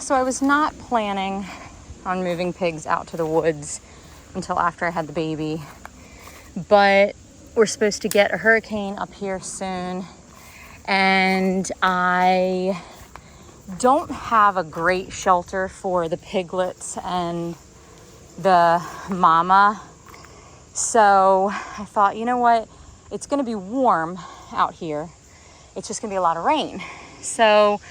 So I was not planning on moving pigs out to the woods until after I had the baby, but we're supposed to get a hurricane up here soon, and I don't have a great shelter for the piglets and the mama. So I thought, you know what? It's going to be warm out here. It's just going to be a lot of rain. So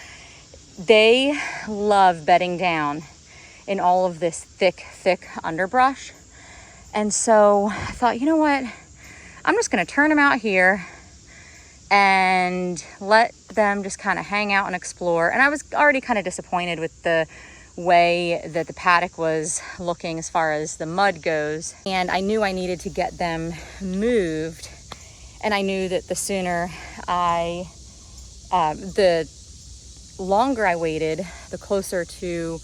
they love bedding down in all of this thick underbrush. And so I thought, you know what? I'm just going to turn them out here and let them just kind of hang out and explore. And I was already kind of disappointed with the way that the paddock was looking as far as the mud goes. And I knew I needed to get them moved. And I knew that the sooner the longer I waited, the closer to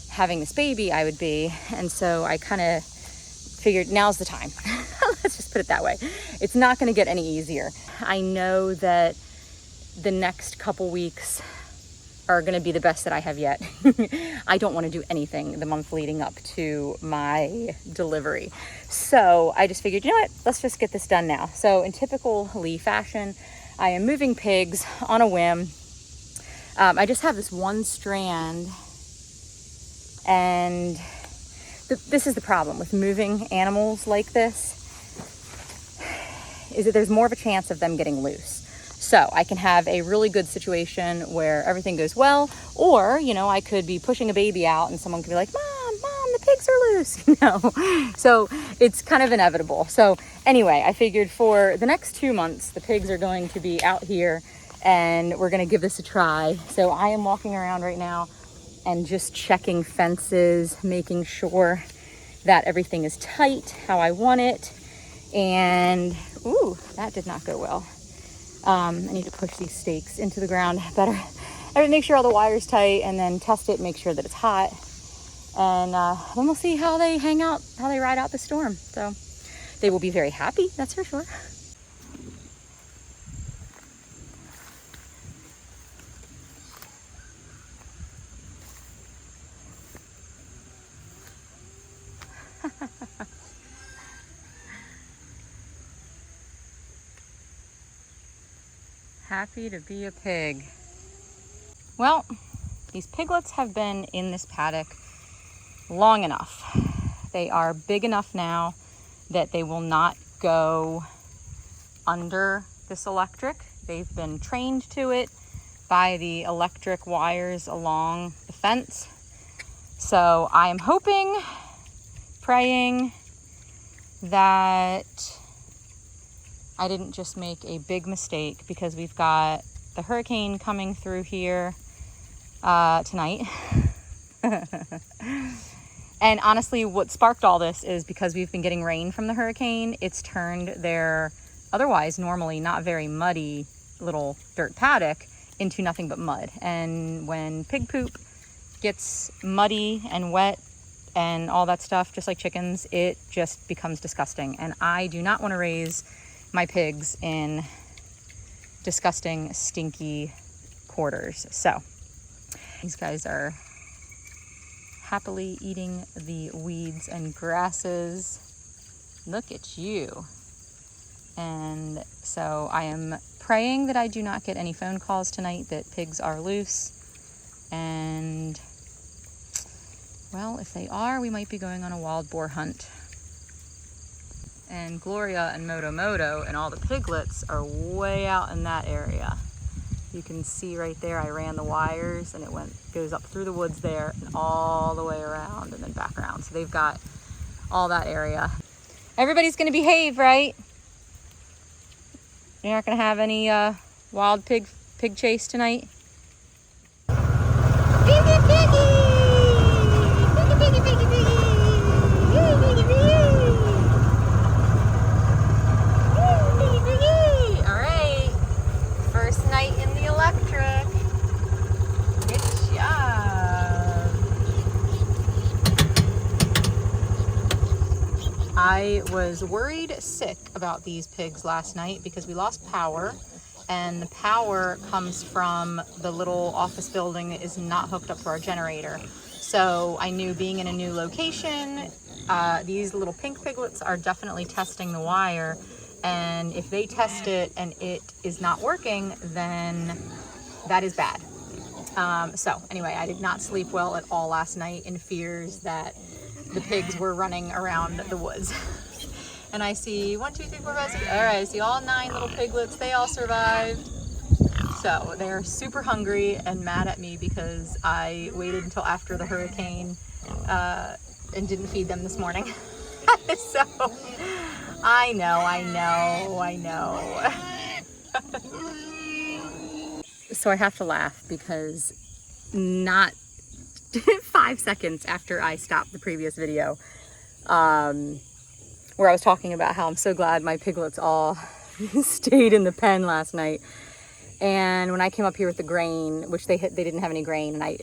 having this baby I would be. And so I kind of figured now's the time. Let's just put it that way. It's not going to get any easier. I know that the next couple weeks are going to be the best that I have yet. I don't want to do anything the month leading up to my delivery. So I just figured, you know what, let's just get this done now. So in typical Lee fashion, I am moving pigs on a whim. I just have this one strand, and this is the problem with moving animals like this, is that there's more of a chance of them getting loose. So I can have a really good situation where everything goes well, or, you know, I could be pushing a baby out and someone could be like, Mom, the pigs are loose, you know? So it's kind of inevitable. So anyway, I figured for the next 2 months, the pigs are going to be out here and we're going to give this a try. So I am walking around right now and just checking fences, making sure that everything is tight how I want it. And, ooh, that did not go well. I need to push these stakes into the ground better. I would make sure all the wire's tight and then test it, make sure that it's hot. And then we'll see how they hang out, how they ride out the storm. So they will be very happy, that's for sure. Happy to be a pig. Well, these piglets have been in this paddock long enough. They are big enough now that they will not go under this electric. They've been trained to it by the electric wires along the fence. So I am hoping, praying that I didn't just make a big mistake, because we've got the hurricane coming through here tonight. And honestly, what sparked all this is because we've been getting rain from the hurricane. It's turned their otherwise normally not very muddy little dirt paddock into nothing but mud. And when pig poop gets muddy and wet and all that stuff, just like chickens, it just becomes disgusting. And I do not want to raise my pigs in disgusting, stinky quarters. So these guys are happily eating the weeds and grasses. Look at you. And so I am praying that I do not get any phone calls tonight that pigs are loose. And well, if they are, we might be going on a wild boar hunt. And Gloria and Moto and all the piglets are way out in that area. You can see right there, I ran the wires and it goes up through the woods there and all the way around and then back around. So they've got all that area. Everybody's gonna behave, right? You're not gonna have any wild pig chase tonight? Piggy, piggy! Piggy, piggy, piggy, piggy! Piggy, piggy! Night in the electric. Good job. I was worried sick about these pigs last night because we lost power and the power comes from the little office building that is not hooked up to our generator. So I knew, being in a new location, these little pink piglets are definitely testing the wire, and if they test it and it is not working, then that is bad. So anyway, I did not sleep well at all last night, in fears that the pigs were running around the woods. And I see 1, 2, 3, 4, 5, 6. All right, I see all 9 little piglets. They all survived. So they're super hungry and mad at me because I waited until after the hurricane and didn't feed them this morning. So I know. So I have to laugh because not 5 seconds after I stopped the previous video, where I was talking about how I'm so glad my piglets all stayed in the pen last night. And when I came up here with the grain, which they didn't have any grain, and I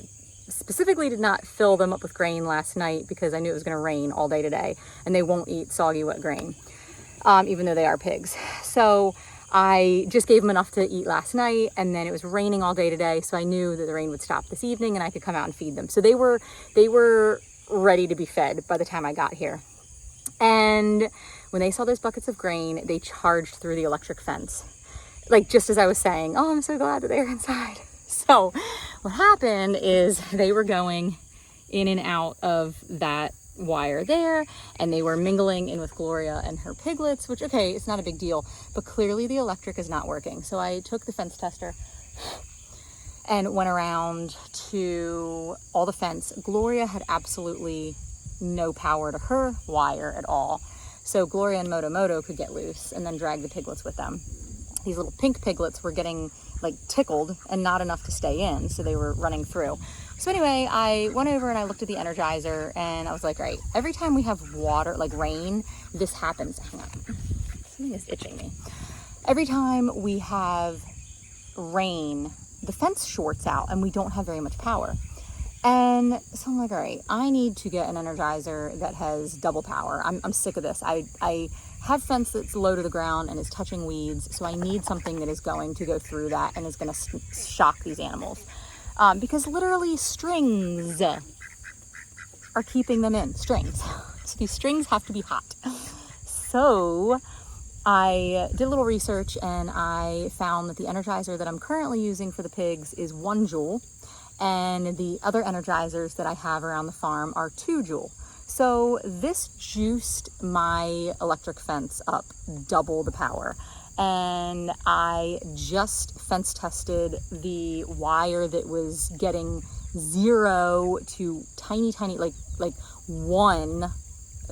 specifically did not fill them up with grain last night because I knew it was going to rain all day today, and they won't eat soggy wet grain, even though they are pigs. So I just gave them enough to eat last night, and then it was raining all day today, so I knew that the rain would stop this evening and I could come out and feed them. So they were ready to be fed by the time I got here. And when they saw those buckets of grain, they charged through the electric fence. Like, just as I was saying, oh, I'm so glad that they're inside. So what happened is they were going in and out of that wire there, and they were mingling in with Gloria and her piglets, which, okay, it's not a big deal, but clearly the electric is not working. So I took the fence tester and went around to all the fence. Gloria had absolutely no power to her wire at all. So Gloria and Moto could get loose and then drag the piglets with them. These little pink piglets were getting like tickled and not enough to stay in, so they were running through. So anyway, I went over and I looked at the Energizer, and I was like, right, every time we have water, like rain, this happens. Hang on, something is itching me. Every time we have rain, the fence shorts out and we don't have very much power. And so I'm like, all right, I need to get an Energizer that has double power. I'm sick of this. I have fence that's low to the ground and is touching weeds, so I need something that is going to go through that and is going to shock these animals. Because literally strings are keeping them in. Strings. So these strings have to be hot. So I did a little research, and I found that the Energizer that I'm currently using for the pigs is 1 joule. And the other Energizers that I have around the farm are 2 joule. So this juiced my electric fence up double the power. And I just fence tested the wire that was getting 0 to tiny, like 1,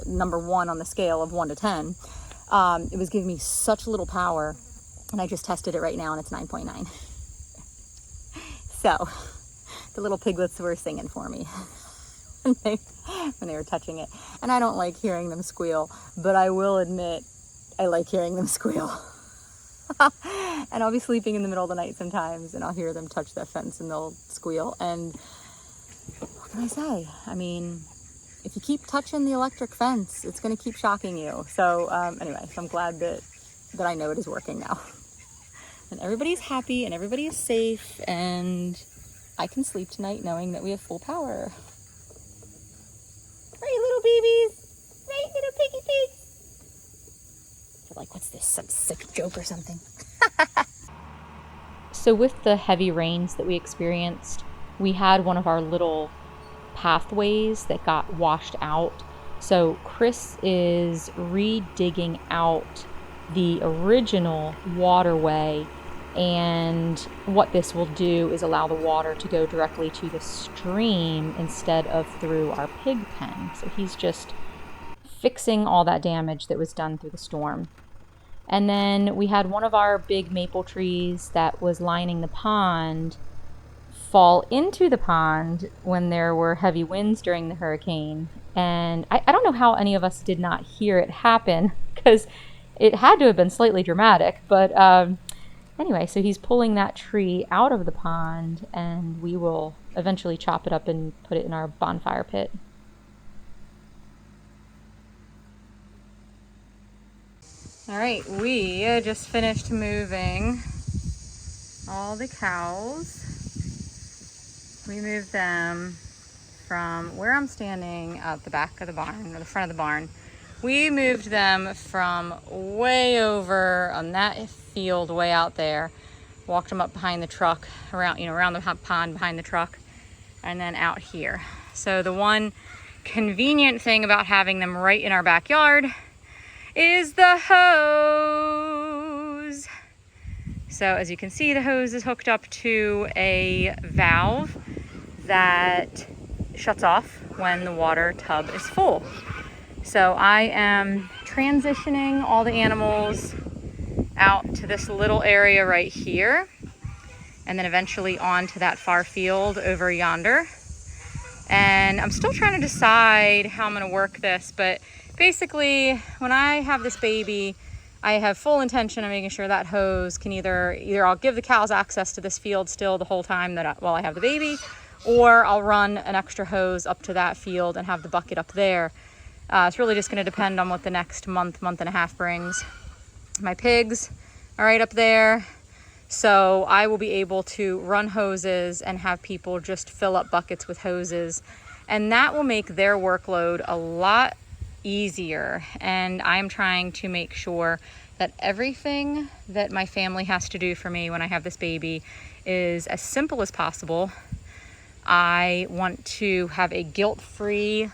number 1 on the scale of 1 to 10. It was giving me such little power, and I just tested it right now, and it's 9.9. So the little piglets were singing for me when they were touching it. And I don't like hearing them squeal, but I will admit I like hearing them squeal. And I'll be sleeping in the middle of the night sometimes, and I'll hear them touch that fence and they'll squeal. And what can I say? I mean, if you keep touching the electric fence, it's going to keep shocking you. So anyway, so I'm glad that I know it is working now. And everybody's happy and everybody is safe, and I can sleep tonight knowing that we have full power. Right, little babies? Right, little piggy pigs? You're like, what's this, some sick joke or something? So with the heavy rains that we experienced, we had one of our little pathways that got washed out. So Chris is redigging out the original waterway, and what this will do is allow the water to go directly to the stream instead of through our pig pen. So he's just fixing all that damage that was done through the storm. And then we had one of our big maple trees that was lining the pond fall into the pond when there were heavy winds during the hurricane. And I don't know how any of us did not hear it happen, because it had to have been slightly dramatic. But anyway, so he's pulling that tree out of the pond, and we will eventually chop it up and put it in our bonfire pit. All right, we just finished moving all the cows. We moved them from where I'm standing at the back of the barn, or the front of the barn. We moved them from way over on that field way out there, walked them up behind the truck, around the pond behind the truck, and then out here. So the one convenient thing about having them right in our backyard is the hose. So as you can see, the hose is hooked up to a valve that shuts off when the water tub is full. So I am transitioning all the animals out to this little area right here, and then eventually onto that far field over yonder. And I'm still trying to decide how I'm gonna work this, but basically when I have this baby, I have full intention of making sure that hose can either I'll give the cows access to this field still the whole time while I have the baby, or I'll run an extra hose up to that field and have the bucket up there. It's really just gonna depend on what the next month and a half brings. My pigs are right up there, so I will be able to run hoses and have people just fill up buckets with hoses, and that will make their workload a lot easier. And I'm trying to make sure that everything that my family has to do for me when I have this baby is as simple as possible. I want to have a guilt-free,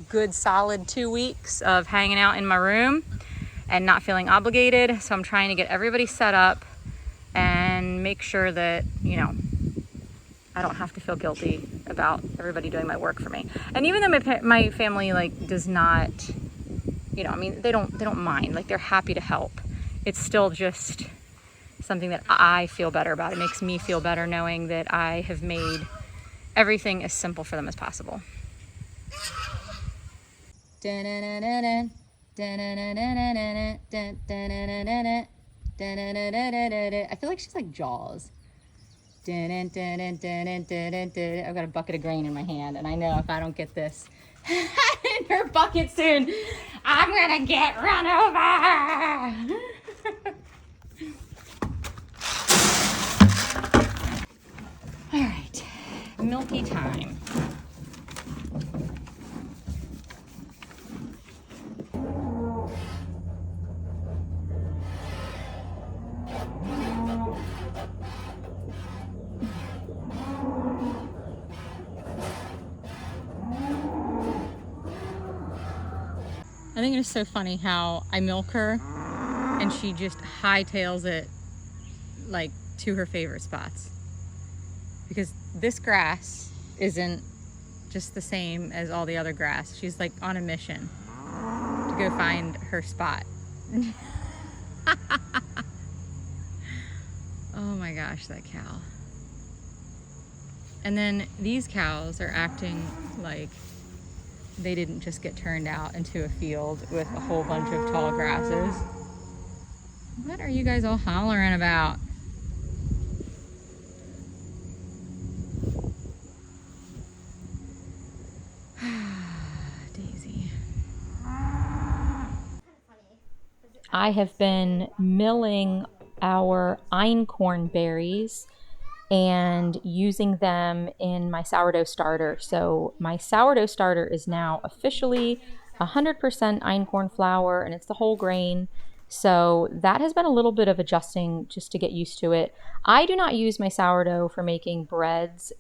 good solid 2 weeks of hanging out in my room and not feeling obligated. So I'm trying to get everybody set up and make sure that, I don't have to feel guilty about everybody doing my work for me. And even though my family does not, they don't mind, they're happy to help. It's still just something that I feel better about. It makes me feel better knowing that I have made everything as simple for them as possible. I feel like she's like Jaws. I've got a bucket of grain in my hand, and I know if I don't get this in her bucket soon, I'm gonna get run over. All right, milky time. I think it's so funny how I milk her and she just hightails it to her favorite spots. Because this grass isn't just the same as all the other grass. She's on a mission to go find her spot. Oh my gosh, that cow. And then these cows are acting like they didn't just get turned out into a field with a whole bunch of tall grasses. What are you guys all hollering about? Daisy. I have been milling our einkorn berries and using them in my sourdough starter. So my sourdough starter is now officially 100% einkorn flour, and it's the whole grain. So that has been a little bit of adjusting just to get used to it. I do not use my sourdough for making breads,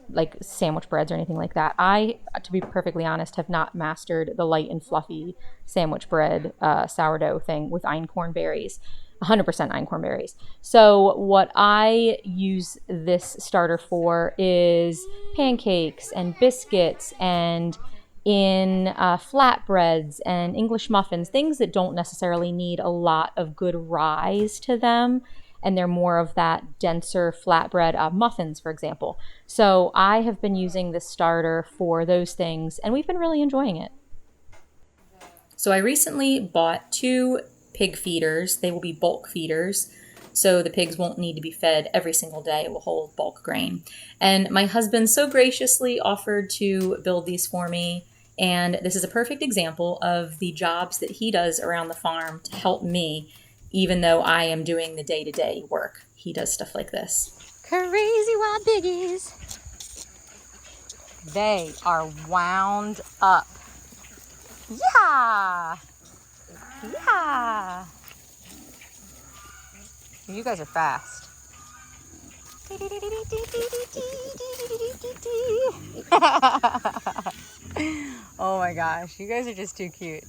like sandwich breads or anything like that. I, to be perfectly honest, have not mastered the light and fluffy sandwich bread sourdough thing with einkorn berries. 100% einkorn berries. So what I use this starter for is pancakes and biscuits and in flatbreads and English muffins, things that don't necessarily need a lot of good rise to them, and they're more of that denser flatbread muffins, for example. So I have been using this starter for those things, and we've been really enjoying it. So I recently bought 2 pig feeders. They will be bulk feeders, so the pigs won't need to be fed every single day. It will hold bulk grain. And my husband so graciously offered to build these for me, and this is a perfect example of the jobs that he does around the farm to help me, even though I am doing the day-to-day work. He does stuff like this. Crazy wild piggies. They are wound up. Yeah. Yeah. You guys are fast. Oh my gosh, you guys are just too cute.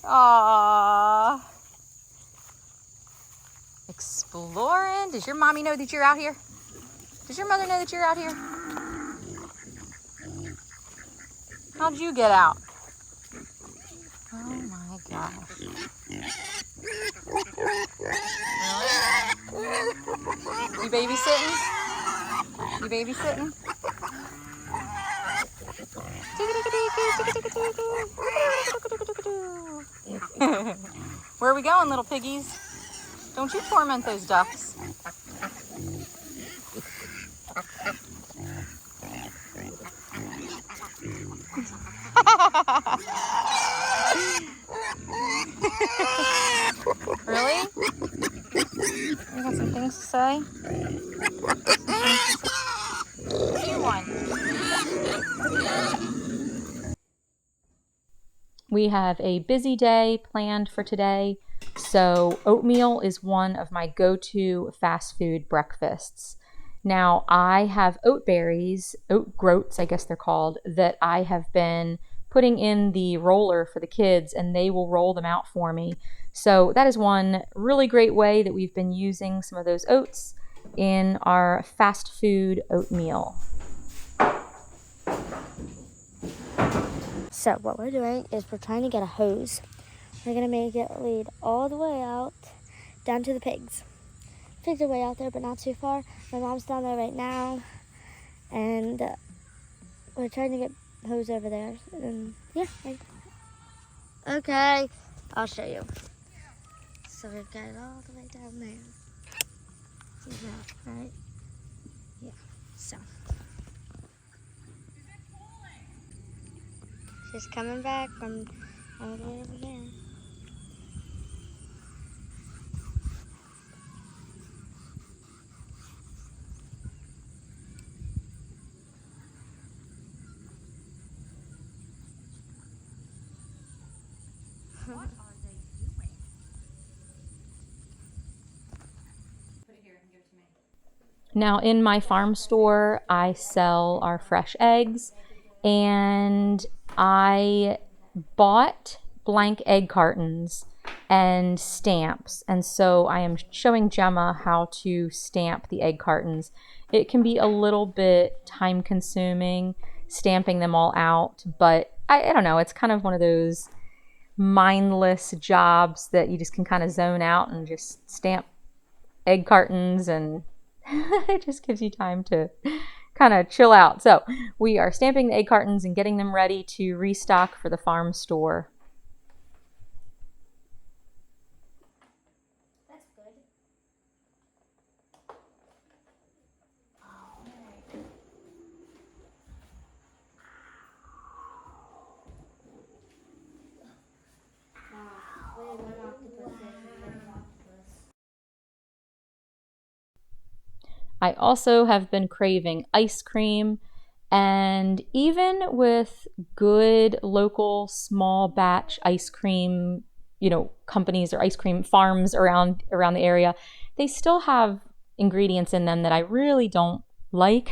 Aww. Exploring. Does your mommy know that you're out here? Does your mother know that you're out here? How'd you get out? Oh my gosh. Really? You babysitting? You babysitting? Where are we going, little piggies? Don't you torment those ducks. Really? You got some things to say? You won. We have a busy day planned for today, so oatmeal is one of my go-to fast food breakfasts. Now, I have oat berries, oat groats, I guess they're called, that I have been putting in the roller for the kids, and they will roll them out for me. So that is one really great way that we've been using some of those oats in our fast food oatmeal. So what we're doing is we're trying to get a hose. We're going to make it lead all the way out down to the pigs. Pigs are way out there, but not too far. My mom's down there right now, and we're trying to get hose over there. And yeah. Okay, I'll show you. So we've got it all the way down there. See that, right? Yeah, so. She's coming back from all the way over there. What are they doing? Put it here and give it to me. Now, in my farm store, I sell our fresh eggs, and I bought blank egg cartons and stamps, and so I am showing Gemma how to stamp the egg cartons. It can be a little bit time consuming stamping them all out, but I don't know, it's kind of one of those mindless jobs that you just can kind of zone out and just stamp egg cartons, and it just gives you time to kind of chill out. So we are stamping the egg cartons and getting them ready to restock for the farm store. That's good. I also have been craving ice cream, and even with good local small batch ice cream, companies or ice cream farms around the area, they still have ingredients in them that I really don't like.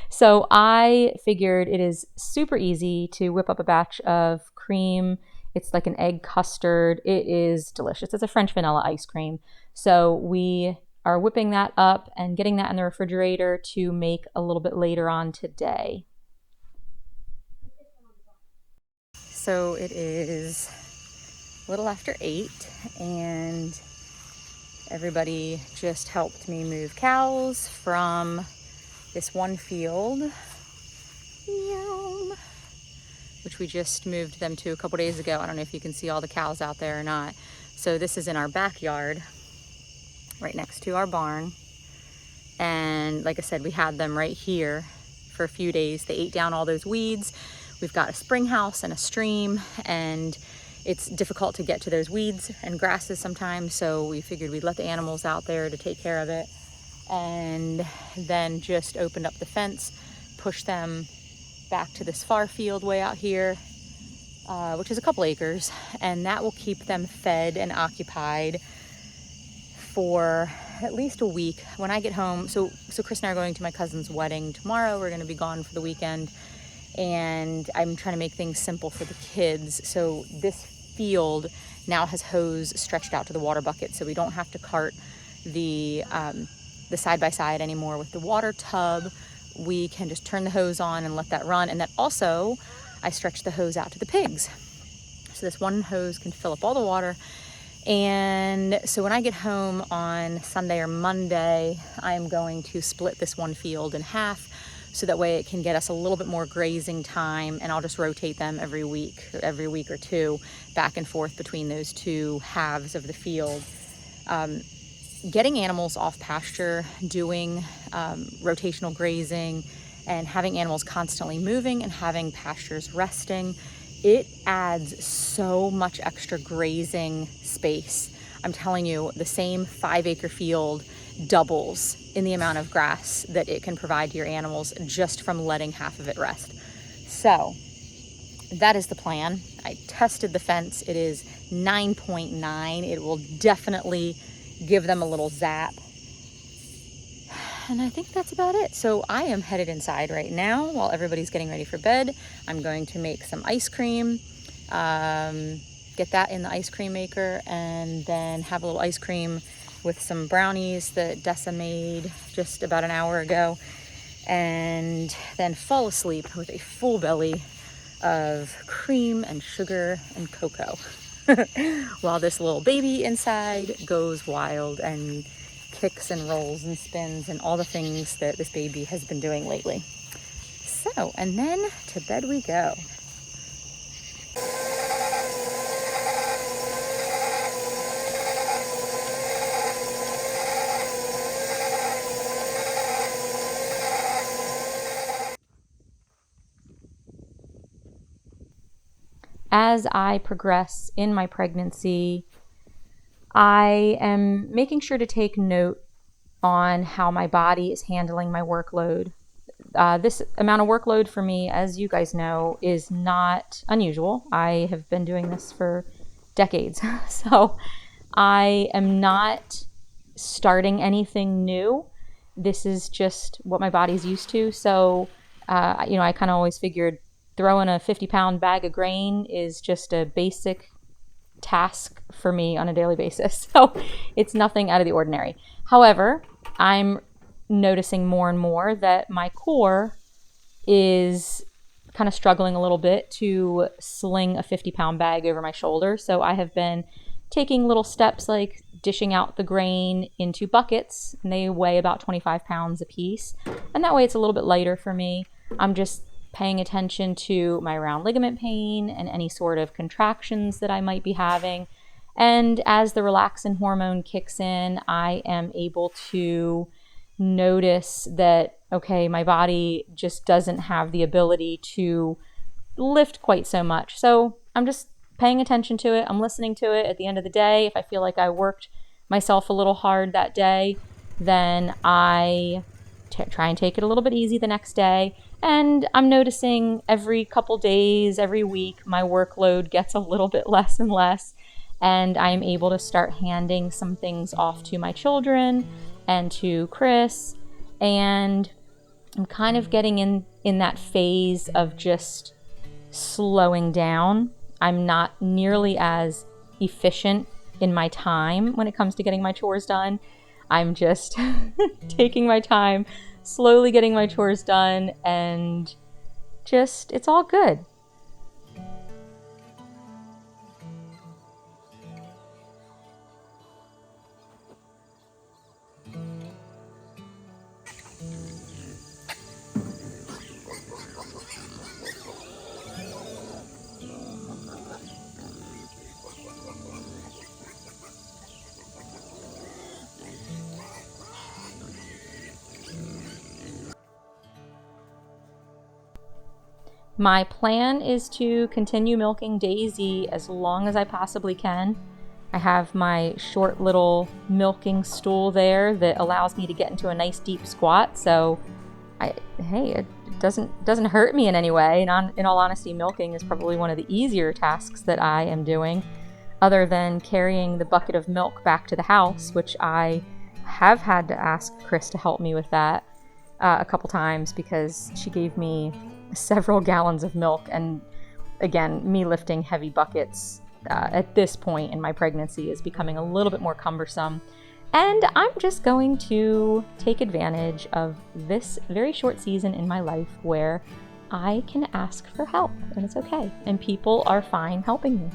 So I figured it is super easy to whip up a batch of cream. It's like an egg custard. It is delicious. It's a French vanilla ice cream. So we are whipping that up and getting that in the refrigerator to make a little bit later on today. So it is a little after 8, and everybody just helped me move cows from this one field, which we just moved them to a couple days ago. I don't know if you can see all the cows out there or not. So this is in our backyard, right next to our barn. And like I said, we had them right here for a few days. They ate down all those weeds. We've got a spring house and a stream, and it's difficult to get to those weeds and grasses sometimes, so we figured we'd let the animals out there to take care of it, and then just opened up the fence, pushed them back to this far field way out here, which is a couple acres, and that will keep them fed and occupied for at least a week. When I get home, so Chris and I are going to my cousin's wedding tomorrow. We're going to be gone for the weekend, and I'm trying to make things simple for the kids. So this field now has hose stretched out to the water bucket, so we don't have to cart the side-by-side anymore with the water tub. We can just turn the hose on and let that run. And that also, I stretch the hose out to the pigs. So this one hose can fill up all the water. And so when I get home on Sunday or Monday, I'm going to split this one field in half, so that way it can get us a little bit more grazing time, and I'll just rotate them every week or two, back and forth between those two halves of the field. Getting animals off pasture, doing rotational grazing, and having animals constantly moving and having pastures resting, it adds so much extra grazing space. I'm telling you, the same 5-acre field doubles in the amount of grass that it can provide to your animals just from letting half of it rest. So that is the plan. I tested the fence. It is 9.9. It will definitely give them a little zap. And I think that's about it. So I am headed inside right now while everybody's getting ready for bed. I'm going to make some ice cream, get that in the ice cream maker, and then have a little ice cream with some brownies that Dessa made just about an hour ago, and then fall asleep with a full belly of cream and sugar and cocoa while this little baby inside goes wild and kicks and rolls and spins and all the things that this baby has been doing lately. So, and then to bed we go. As I progress in my pregnancy, I am making sure to take note on how my body is handling my workload. This amount of workload for me, as you guys know, is not unusual. I have been doing this for decades. So I am not starting anything new. This is just what my body's used to. So, I kind of always figured throwing a 50-pound bag of grain is just a basic task for me on a daily basis. So it's nothing out of the ordinary. However, I'm noticing more and more that my core is kind of struggling a little bit to sling a 50-pound bag over my shoulder. So I have been taking little steps like dishing out the grain into buckets, and they weigh about 25 pounds a piece. And that way it's a little bit lighter for me. I'm just paying attention to my round ligament pain and any sort of contractions that I might be having. And as the relaxin hormone kicks in, I am able to notice that, okay, my body just doesn't have the ability to lift quite so much. So I'm just paying attention to it. I'm listening to it. At the end of the day, if I feel like I worked myself a little hard that day, then I try and take it a little bit easy the next day. And I'm noticing every couple days, every week, my workload gets a little bit less and less. And I'm able to start handing some things off to my children and to Chris. And I'm kind of getting in that phase of just slowing down. I'm not nearly as efficient in my time when it comes to getting my chores done. I'm just taking my time, slowly getting my chores done, and just, it's all good. My plan is to continue milking Daisy as long as I possibly can. I have my short little milking stool there that allows me to get into a nice deep squat, so it doesn't hurt me in any way. And in all honesty, milking is probably one of the easier tasks that I am doing, other than carrying the bucket of milk back to the house, which I have had to ask Chris to help me with that a couple times because she gave me several gallons of milk. And again, me lifting heavy buckets at this point in my pregnancy is becoming a little bit more cumbersome. And I'm just going to take advantage of this very short season in my life where I can ask for help, and it's okay. And people are fine helping me.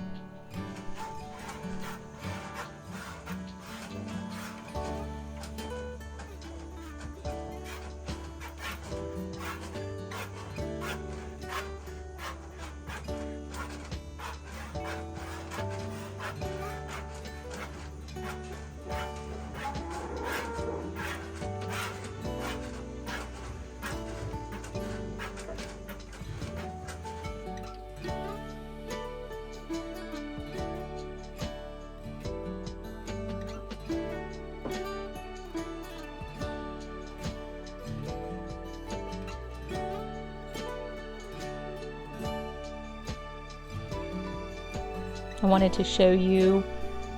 I wanted to show you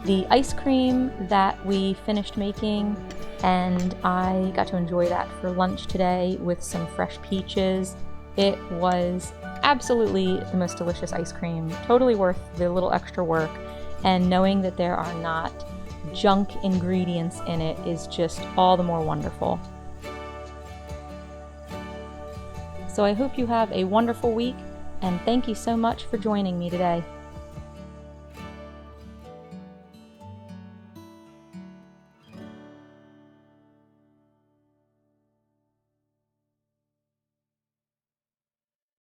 the ice cream that we finished making, and I got to enjoy that for lunch today with some fresh peaches. It was absolutely the most delicious ice cream, totally worth the little extra work, and knowing that there are not junk ingredients in it is just all the more wonderful. So I hope you have a wonderful week, and thank you so much for joining me today.